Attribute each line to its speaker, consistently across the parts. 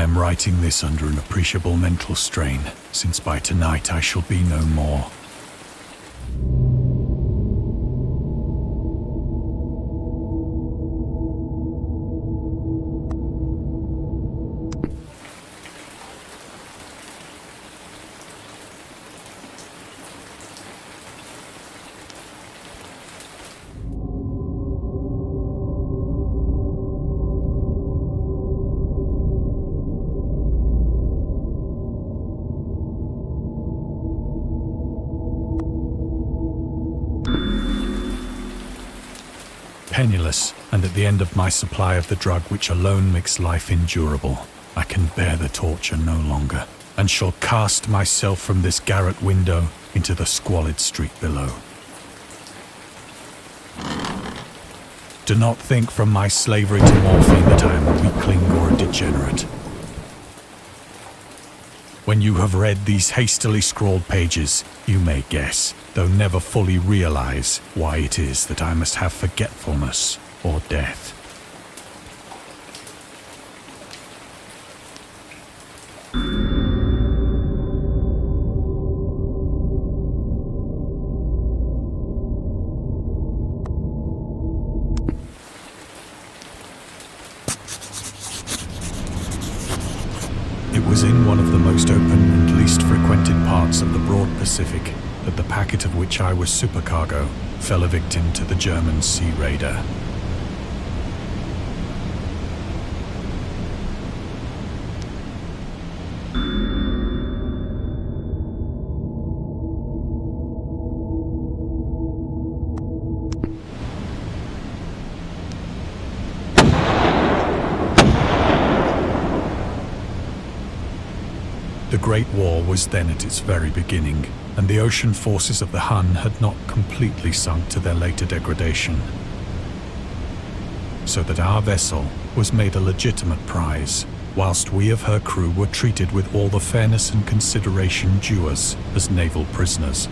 Speaker 1: am writing this under an appreciable mental strain, since by tonight I shall be no more. Penniless, and at the end of my supply of the drug which alone makes life endurable, I can bear the torture no longer, and shall cast myself from this garret window into the squalid street below. Do not think from my slavery to morphine that I am a weakling or a degenerate. When you have read these hastily scrawled pages, you may guess, though never fully realize, why it is that I must have forgetfulness or death. It was in one of the most open and least frequented parts of the broad Pacific that the packet of which I was supercargo fell a victim to the German sea raider. The Great War was then at its very beginning, and the ocean forces of the Hun had not completely sunk to their later degradation. So that our vessel was made a legitimate prize, whilst we of her crew were treated with all the fairness and consideration due us as naval prisoners.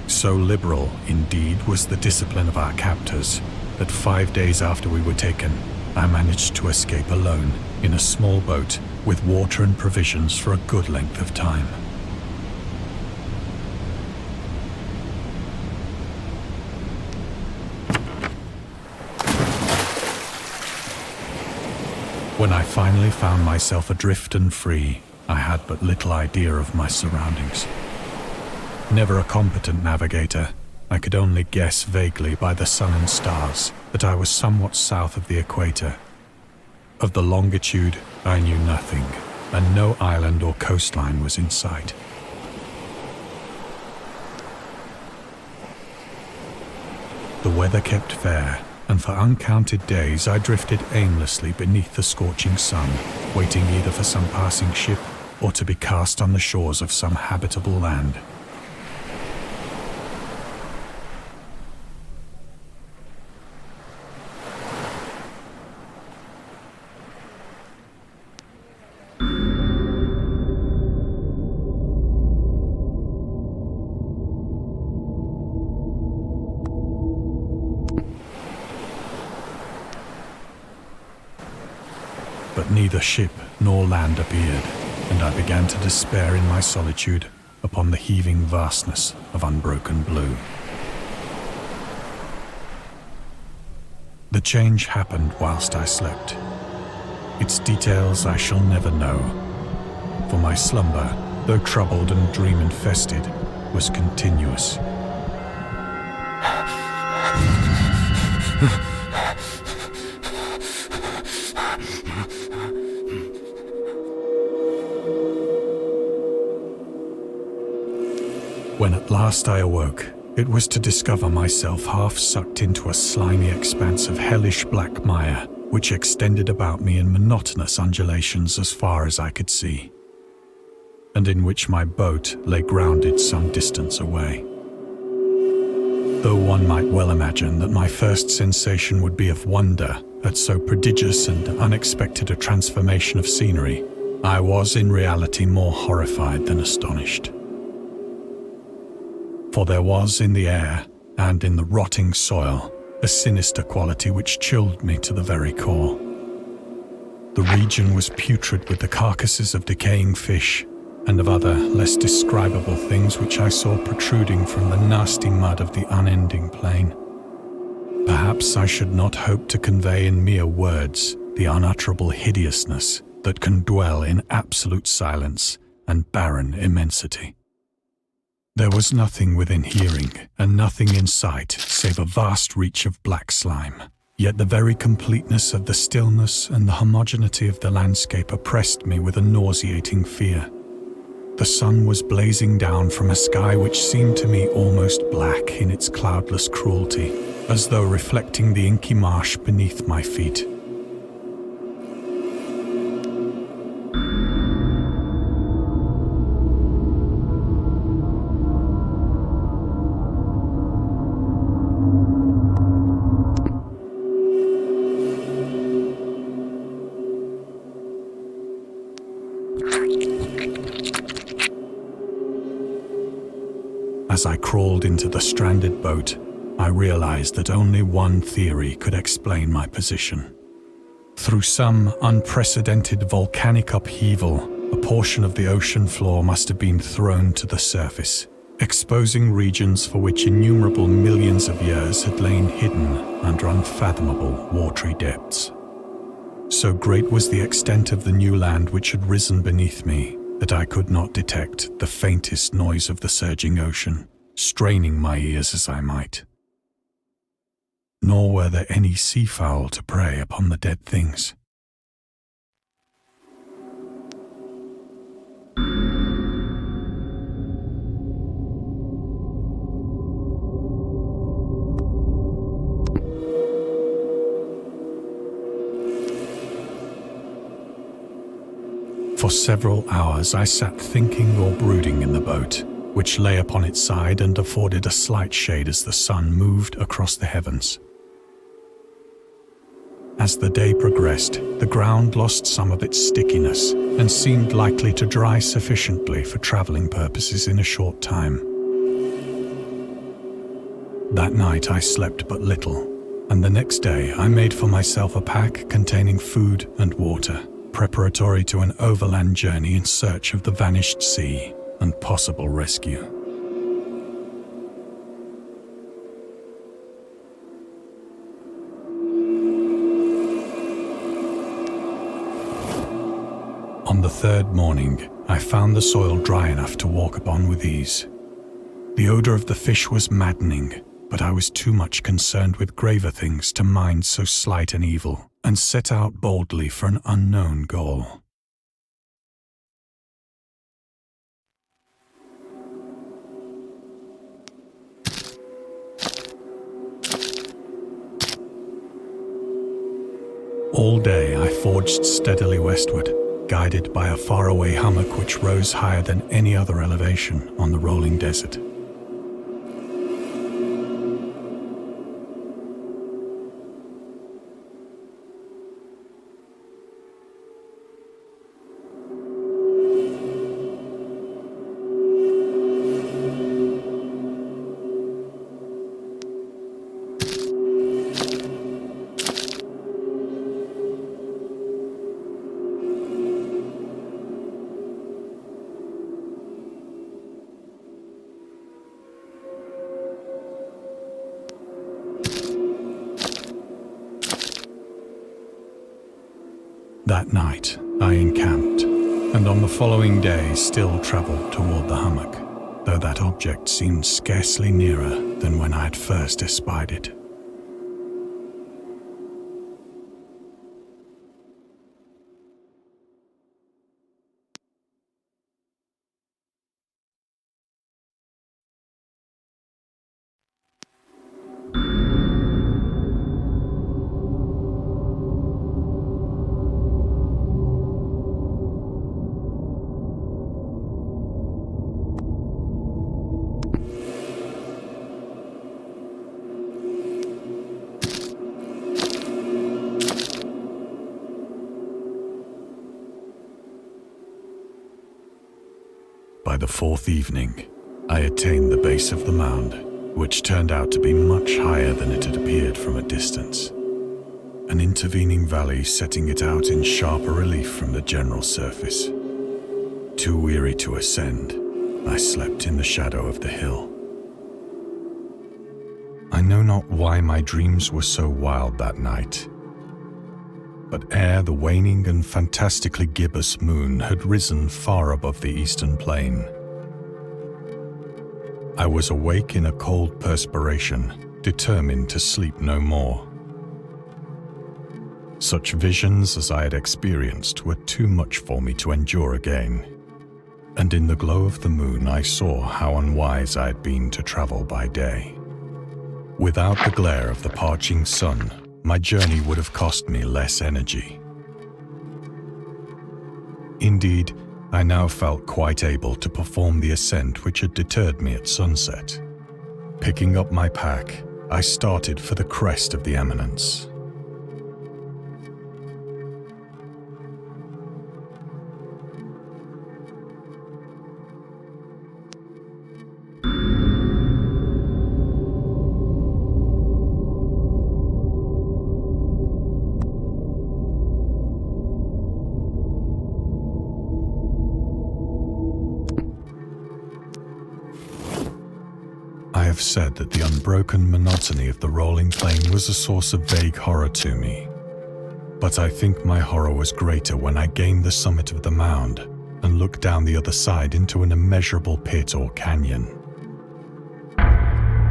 Speaker 1: So liberal, indeed, was the discipline of our captors, that 5 days after we were taken, I managed to escape alone, in a small boat, with water and provisions for a good length of time. When I finally found myself adrift and free, I had but little idea of my surroundings. Never a competent navigator, I could only guess vaguely by the sun and stars that I was somewhat south of the equator. Of the longitude, I knew nothing, and no island or coastline was in sight. The weather kept fair, and for uncounted days I drifted aimlessly beneath the scorching sun, waiting either for some passing ship or to be cast on the shores of some habitable land. But neither ship nor land appeared, and I began to despair in my solitude upon the heaving vastness of unbroken blue. The change happened whilst I slept. Its details I shall never know, for my slumber, though troubled and dream-infested, was continuous. When at last I awoke, it was to discover myself half sucked into a slimy expanse of hellish black mire, which extended about me in monotonous undulations as far as I could see, and in which my boat lay grounded some distance away. Though one might well imagine that my first sensation would be of wonder at so prodigious and unexpected a transformation of scenery, I was in reality more horrified than astonished. For there was in the air and in the rotting soil a sinister quality which chilled me to the very core. The region was putrid with the carcasses of decaying fish and of other less describable things which I saw protruding from the nasty mud of the unending plain. Perhaps I should not hope to convey in mere words the unutterable hideousness that can dwell in absolute silence and barren immensity. There was nothing within hearing and nothing in sight save a vast reach of black slime. Yet the very completeness of the stillness and the homogeneity of the landscape oppressed me with a nauseating fear. The sun was blazing down from a sky which seemed to me almost black in its cloudless cruelty, as though reflecting the inky marsh beneath my feet. As I crawled into the stranded boat, I realized that only one theory could explain my position. Through some unprecedented volcanic upheaval, a portion of the ocean floor must have been thrown to the surface, exposing regions for which innumerable millions of years had lain hidden under unfathomable watery depths. So great was the extent of the new land which had risen beneath me that I could not detect the faintest noise of the surging ocean, straining my ears as I might. Nor were there any seafowl to prey upon the dead things. For several hours I sat thinking or brooding in the boat, which lay upon its side and afforded a slight shade as the sun moved across the heavens. As the day progressed, the ground lost some of its stickiness and seemed likely to dry sufficiently for traveling purposes in a short time. That night I slept but little, and the next day I made for myself a pack containing food and water, preparatory to an overland journey in search of the vanished sea and possible rescue. On the third morning, I found the soil dry enough to walk upon with ease. The odor of the fish was maddening, but I was too much concerned with graver things to mind so slight an evil, and set out boldly for an unknown goal. All day I forged steadily westward, guided by a faraway hummock which rose higher than any other elevation on the rolling desert. That night, I encamped, and on the following day still travelled toward the hummock, though that object seemed scarcely nearer than when I had first espied it. By the fourth evening, I attained the base of the mound, which turned out to be much higher than it had appeared from a distance. An intervening valley setting it out in sharper relief from the general surface. Too weary to ascend, I slept in the shadow of the hill. I know not why my dreams were so wild that night, but ere the waning and fantastically gibbous moon had risen far above the eastern plain, I was awake in a cold perspiration, determined to sleep no more. Such visions as I had experienced were too much for me to endure again, and in the glow of the moon I saw how unwise I had been to travel by day. Without the glare of the parching sun, my journey would have cost me less energy. Indeed, I now felt quite able to perform the ascent which had deterred me at sunset. Picking up my pack, I started for the crest of the eminence. I have said that the unbroken monotony of the rolling plain was a source of vague horror to me, but I think my horror was greater when I gained the summit of the mound and looked down the other side into an immeasurable pit or canyon,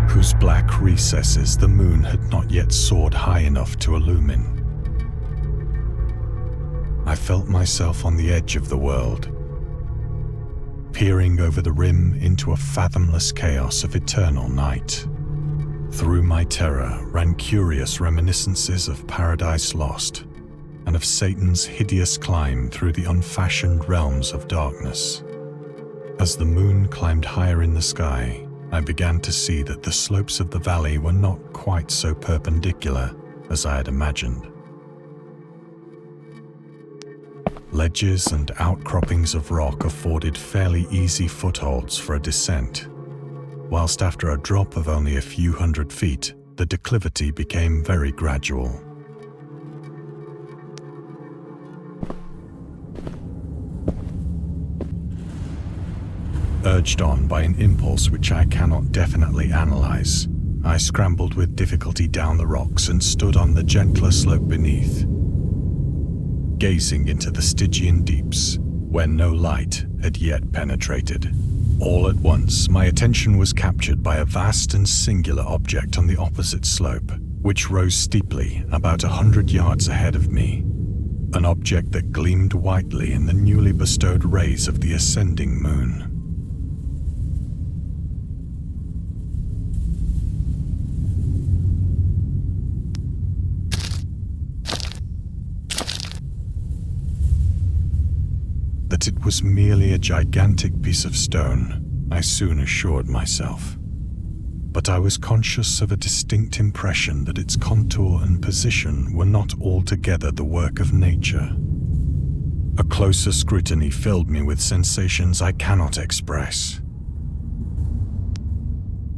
Speaker 1: whose black recesses the moon had not yet soared high enough to illumine. I felt myself on the edge of the world, peering over the rim into a fathomless chaos of eternal night. Through my terror ran curious reminiscences of Paradise Lost and of Satan's hideous climb through the unfashioned realms of darkness. As the moon climbed higher in the sky, I began to see that the slopes of the valley were not quite so perpendicular as I had imagined. Ledges and outcroppings of rock afforded fairly easy footholds for a descent, whilst after a drop of only a few hundred feet, the declivity became very gradual. Urged on by an impulse which I cannot definitely analyze, I scrambled with difficulty down the rocks and stood on the gentler slope beneath, gazing into the Stygian deeps, where no light had yet penetrated. All at once, my attention was captured by a vast and singular object on the opposite slope, which rose steeply about 100 yards ahead of me, an object that gleamed whitely in the newly bestowed rays of the ascending moon. That it was merely a gigantic piece of stone, I soon assured myself. But I was conscious of a distinct impression that its contour and position were not altogether the work of nature. A closer scrutiny filled me with sensations I cannot express.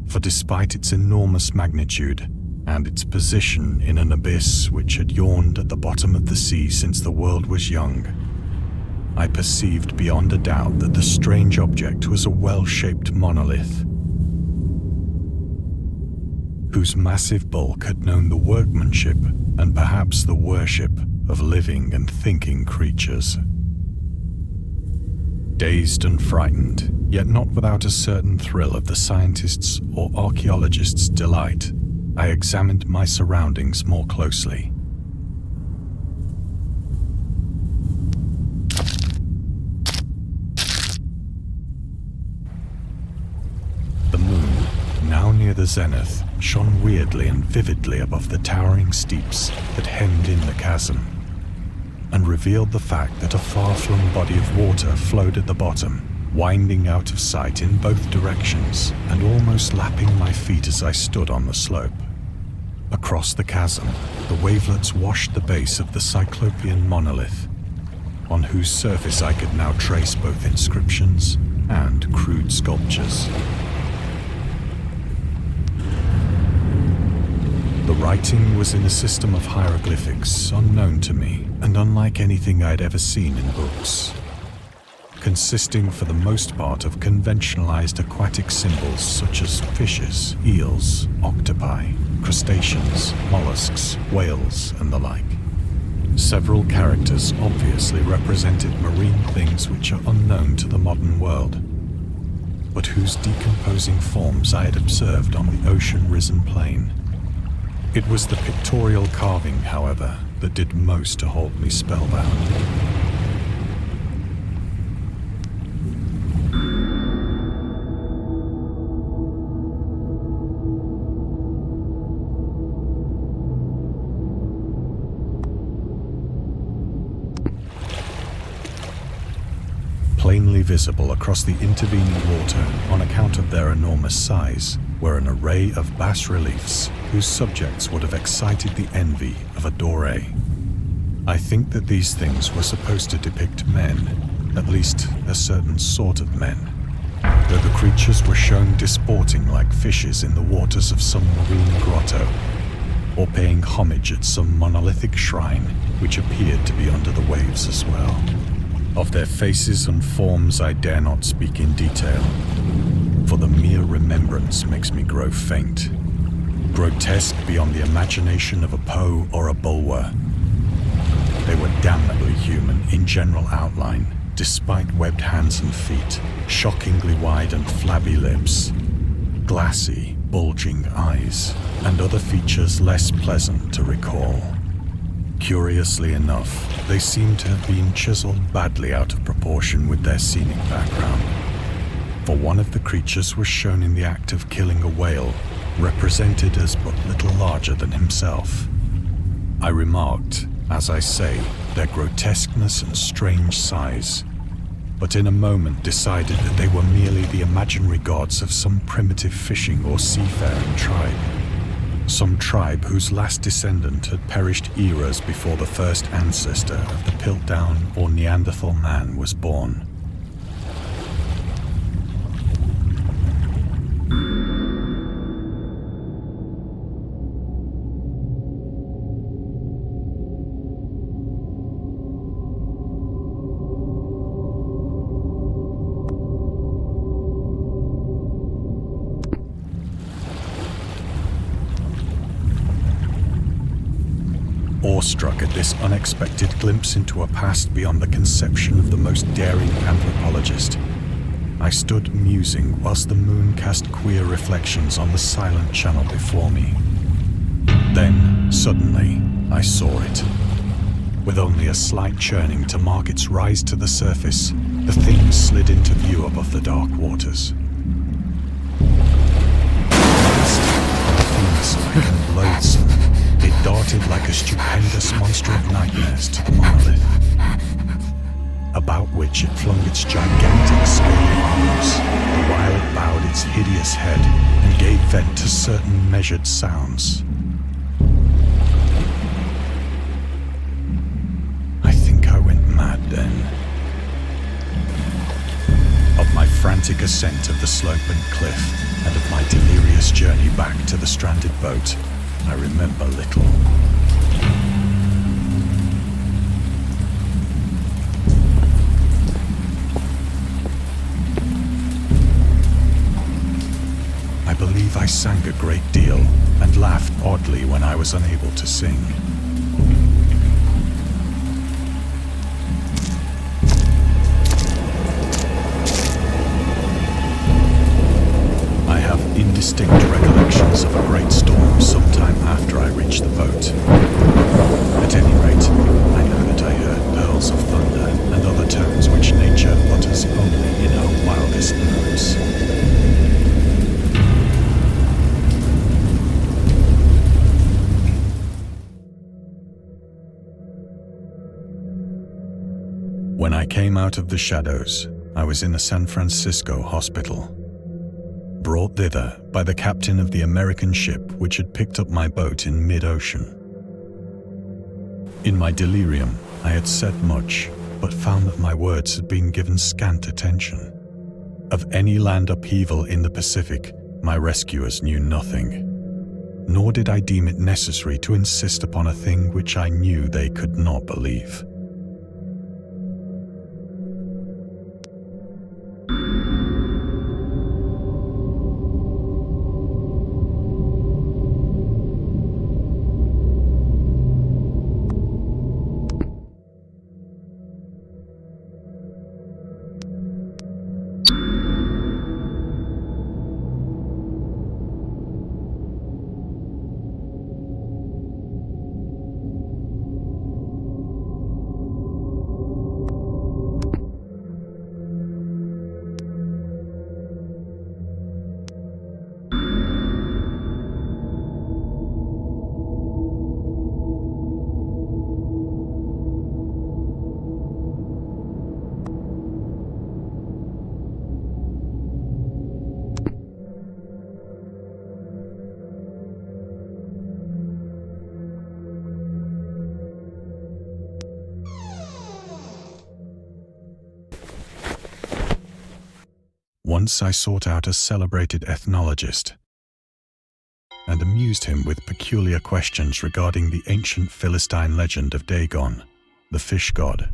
Speaker 1: For despite its enormous magnitude and its position in an abyss which had yawned at the bottom of the sea since the world was young, I perceived beyond a doubt that the strange object was a well-shaped monolith, whose massive bulk had known the workmanship and perhaps the worship of living and thinking creatures. Dazed and frightened, yet not without a certain thrill of the scientist's or archaeologist's delight, I examined my surroundings more closely. The moon, now near the zenith, shone weirdly and vividly above the towering steeps that hemmed in the chasm, and revealed the fact that a far-flung body of water flowed at the bottom, winding out of sight in both directions and almost lapping my feet as I stood on the slope. Across the chasm, the wavelets washed the base of the cyclopean monolith, on whose surface I could now trace both inscriptions and crude sculptures. The writing was in a system of hieroglyphics unknown to me and unlike anything I'd ever seen in books, consisting for the most part of conventionalized aquatic symbols such as fishes, eels, octopi, crustaceans, mollusks, whales, and the like. Several characters obviously represented marine things which are unknown to the modern world, but whose decomposing forms I had observed on the ocean-risen plain. It was the pictorial carving, however, that did most to hold me spellbound. Plainly visible across the intervening water on account of their enormous size were an array of bas-reliefs whose subjects would have excited the envy of a Doré. I think that these things were supposed to depict men, at least a certain sort of men, though the creatures were shown disporting like fishes in the waters of some marine grotto, or paying homage at some monolithic shrine which appeared to be under the waves as well. Of their faces and forms I dare not speak in detail, for the mere remembrance makes me grow faint. Grotesque beyond the imagination of a Poe or a Bulwer, they were damnably human in general outline, despite webbed hands and feet, shockingly wide and flabby lips, glassy, bulging eyes, and other features less pleasant to recall. Curiously enough, they seemed to have been chiseled badly out of proportion with their scenic background, for one of the creatures was shown in the act of killing a whale, represented as but little larger than himself. I remarked, as I say, their grotesqueness and strange size, but in a moment decided that they were merely the imaginary gods of some primitive fishing or seafaring tribe. Some tribe whose last descendant had perished eras before the first ancestor of the Piltdown or Neanderthal man was born. Awestruck at this unexpected glimpse into a past beyond the conception of the most daring anthropologist, I stood musing whilst the moon cast queer reflections on the silent channel before me. Then, suddenly, I saw it. With only a slight churning to mark its rise to the surface, the thing slid into view above the dark waters. Fiend-like and loathsome, it darted like a stupendous monster of nightmares to the monolith, about which it flung its gigantic scaly arms, while it bowed its hideous head and gave vent to certain measured sounds. I think I went mad then. Of my frantic ascent of the slope and cliff, and of my delirious journey back to the stranded boat, I remember little. I believe I sang a great deal and laughed oddly when I was unable to sing. Indistinct recollections of a great storm sometime after I reached the boat. At any rate, I know that I heard pearls of thunder and other tones which nature utters only in her wildest moods. When I came out of the shadows, I was in a San Francisco hospital, brought thither by the captain of the American ship which had picked up my boat in mid-ocean. In my delirium, I had said much, but found that my words had been given scant attention. Of any land upheaval in the Pacific, my rescuers knew nothing. Nor did I deem it necessary to insist upon a thing which I knew they could not believe. Once I sought out a celebrated ethnologist and amused him with peculiar questions regarding the ancient Philistine legend of Dagon, the fish god.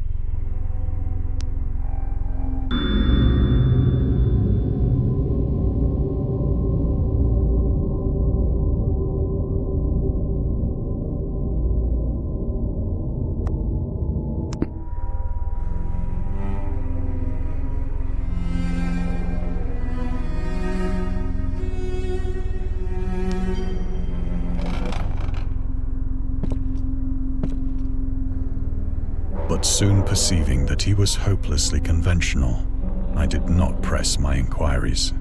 Speaker 1: But soon perceiving that he was hopelessly conventional, I did not press my inquiries.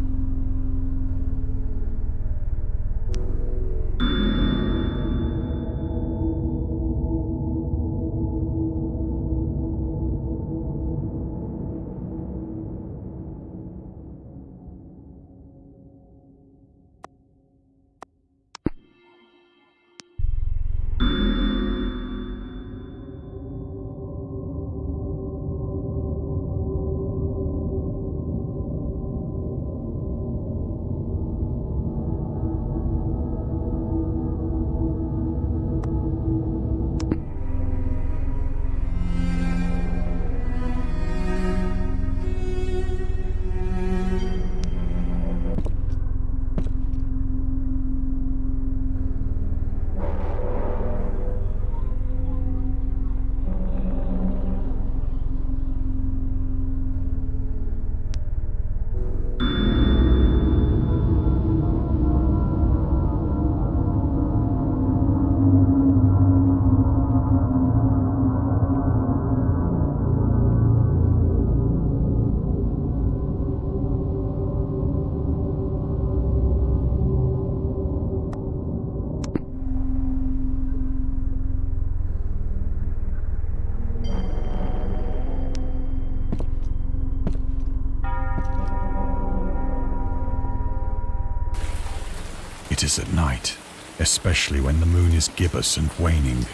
Speaker 1: It is at night, especially when the moon is gibbous and waning,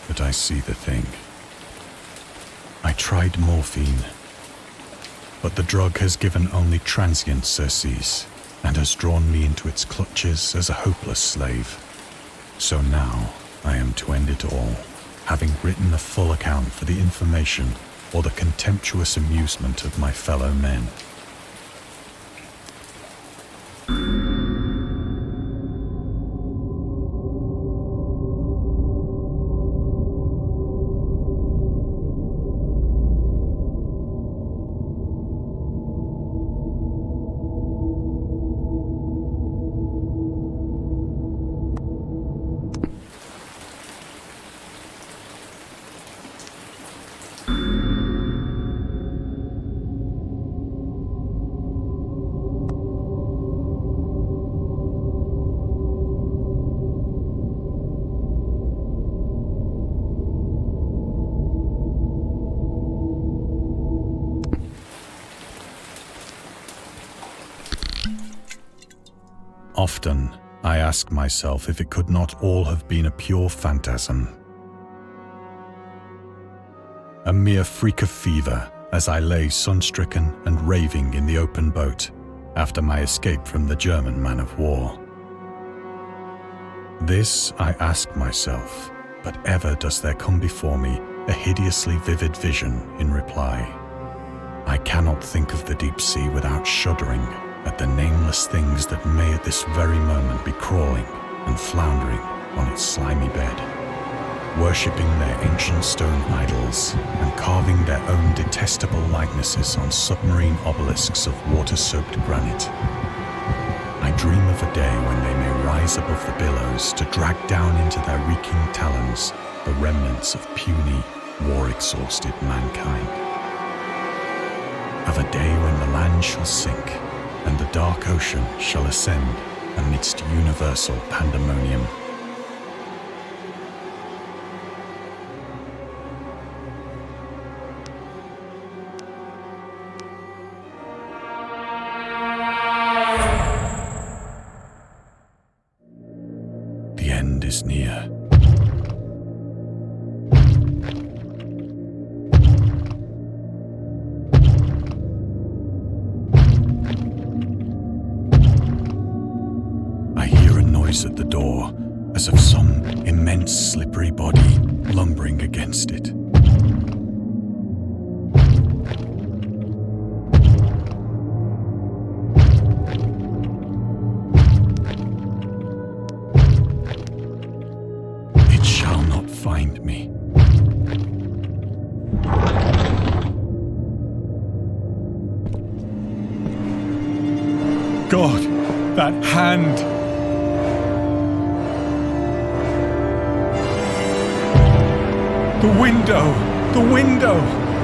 Speaker 1: that I see the thing. I tried morphine, but the drug has given only transient surcease and has drawn me into its clutches as a hopeless slave. So now I am to end it all, having written a full account for the information or the contemptuous amusement of my fellow men. Often, I ask myself if it could not all have been a pure phantasm. A mere freak of fever as I lay sun-stricken and raving in the open boat, after my escape from the German man of war. This I ask myself, but ever does there come before me a hideously vivid vision in reply. I cannot think of the deep sea without shuddering at the nameless things that may at this very moment be crawling and floundering on its slimy bed, worshipping their ancient stone idols and carving their own detestable likenesses on submarine obelisks of water-soaked granite. I dream of a day when they may rise above the billows to drag down into their reeking talons the remnants of puny, war-exhausted mankind. Of a day when the land shall sink and the dark ocean shall ascend amidst universal pandemonium. The end is near. I hear a noise at the door, as of some immense slippery body lumbering against it. Find me. God, that hand! The window! The window!